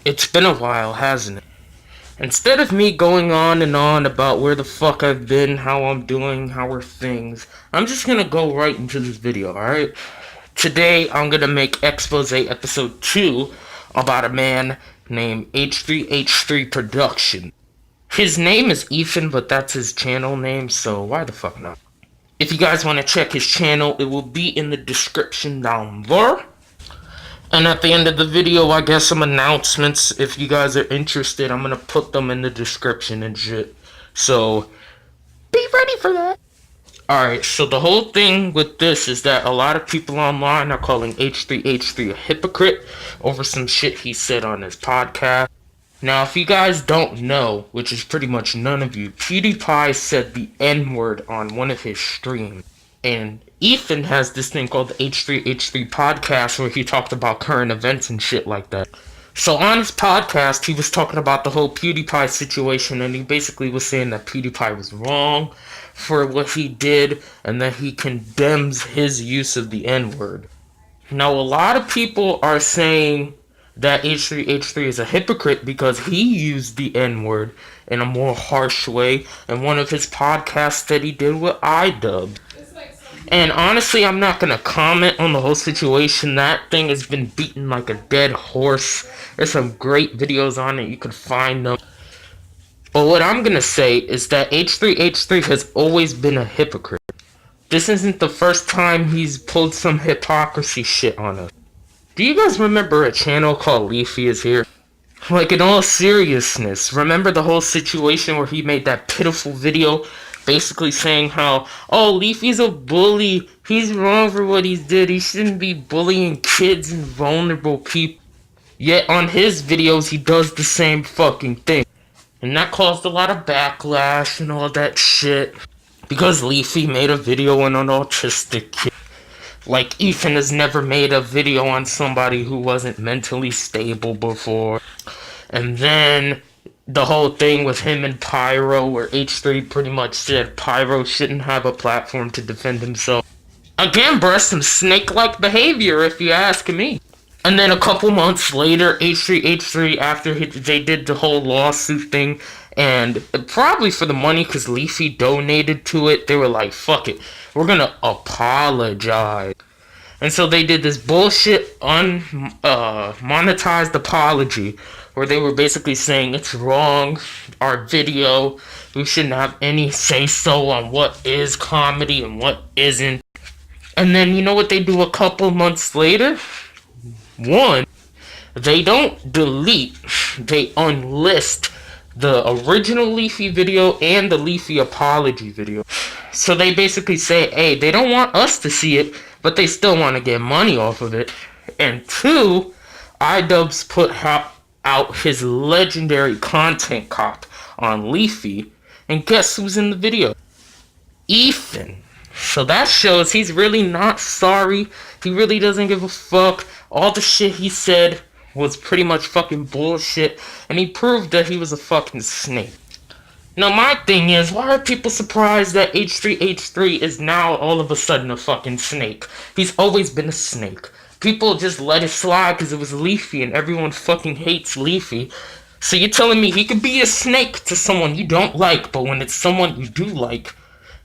It's been a while, hasn't it? Instead of me going on and on about where the fuck I've been, how I'm doing, how are things, I'm just gonna go right into this video, alright? Today, I'm gonna make Expose Episode 2 about a man named h3h3productions. His name is Ethan, but that's his channel name, so why the fuck not? If you guys want to check his channel, it will be in the description down there. And at the end of the video, I guess some announcements. If you guys are interested, I'm going to put them in the description and shit. So, be ready for that. Alright, so the whole thing with this is that a lot of people online are calling H3H3 a hypocrite over some shit he said on his podcast. Now, if you guys don't know, which is pretty much none of you, PewDiePie said the N-word on one of his streams. And Ethan has this thing called the H3H3 podcast where he talked about current events and shit like that. So on his podcast, he was talking about the whole PewDiePie situation, and he basically was saying that PewDiePie was wrong for what he did, and that he condemns his use of the N-word. Now, a lot of people are saying that H3H3 is a hypocrite because he used the N-word in a more harsh way in one of his podcasts that he did with iDub. And honestly, I'm not gonna comment on the whole situation. That thing has been beaten like a dead horse. There's some great videos on it, you can find them. But what I'm gonna say is that H3H3 has always been a hypocrite. This isn't the first time he's pulled some hypocrisy shit on us. Do you guys remember a channel called Leafy is Here? Like, in all seriousness, remember the whole situation where he made that pitiful video basically saying how, oh, Leafy's a bully, he's wrong for what he did, he shouldn't be bullying kids and vulnerable people. Yet on his videos, he does the same fucking thing. And that caused a lot of backlash and all that shit. Because Leafy made a video on an autistic kid. Like, Ethan has never made a video on somebody who wasn't mentally stable before. And then the whole thing with him and Pyro, where H3 pretty much said Pyro shouldn't have a platform to defend himself. Again, bruh, some snake-like behavior if you ask me. And then a couple months later, H3H3, after they did the whole lawsuit thing, and probably for the money because Leafy donated to it, they were like, fuck it, we're gonna apologize. And so they did this bullshit monetized apology where they were basically saying it's wrong, our video, we shouldn't have any say-so on what is comedy and what isn't. And then you know what they do a couple months later? One, they don't delete, they unlist the original Leafy video and the Leafy apology video. So they basically say, hey, they don't want us to see it, but they still want to get money off of it. And two, iDubbbz put out his legendary content cop on Leafy, and guess who's in the video? Ethan. So that shows he's really not sorry. He really doesn't give a fuck. All the shit he said was pretty much fucking bullshit, and he proved that he was a fucking snake. Now my thing is, why are people surprised that H3H3 is now all of a sudden a fucking snake? He's always been a snake. People just let it slide because it was Leafy and everyone fucking hates Leafy. So you're telling me he could be a snake to someone you don't like, but when it's someone you do like,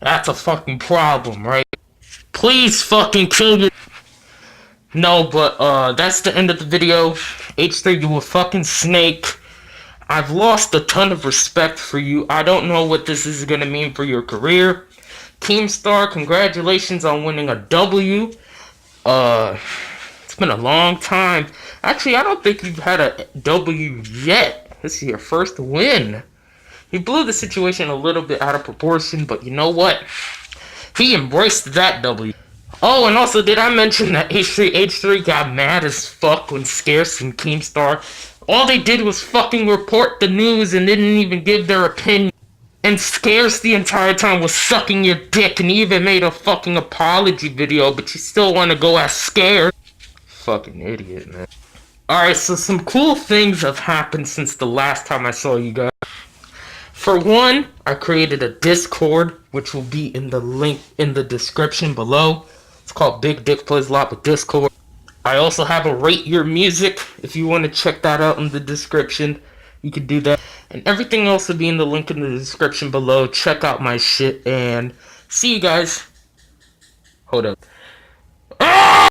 that's a fucking problem, right? Please fucking kill your... No, but that's the end of the video. H3, you a fucking snake. I've lost a ton of respect for you. I don't know what this is gonna mean for your career. Keemstar, congratulations on winning a W. It's been a long time. Actually, I don't think you've had a W yet. This is your first win. He blew the situation a little bit out of proportion, but you know what? He embraced that W. Oh, and also, did I mention that H3H3 got mad as fuck when Scarce and Keemstar, all they did was fucking report the news and didn't even give their opinion. And Scarce the entire time was sucking your dick and even made a fucking apology video, but you still want to go as Scared. Fucking idiot, man. Alright, so some cool things have happened since the last time I saw you guys. For one, I created a Discord, which will be in the link in the description below. It's called Big Dick Plays a Lot with Discord. I also have a Rate Your Music. If you want to check that out in the description, you can do that. And everything else will be in the link in the description below. Check out my shit and see you guys. Hold up.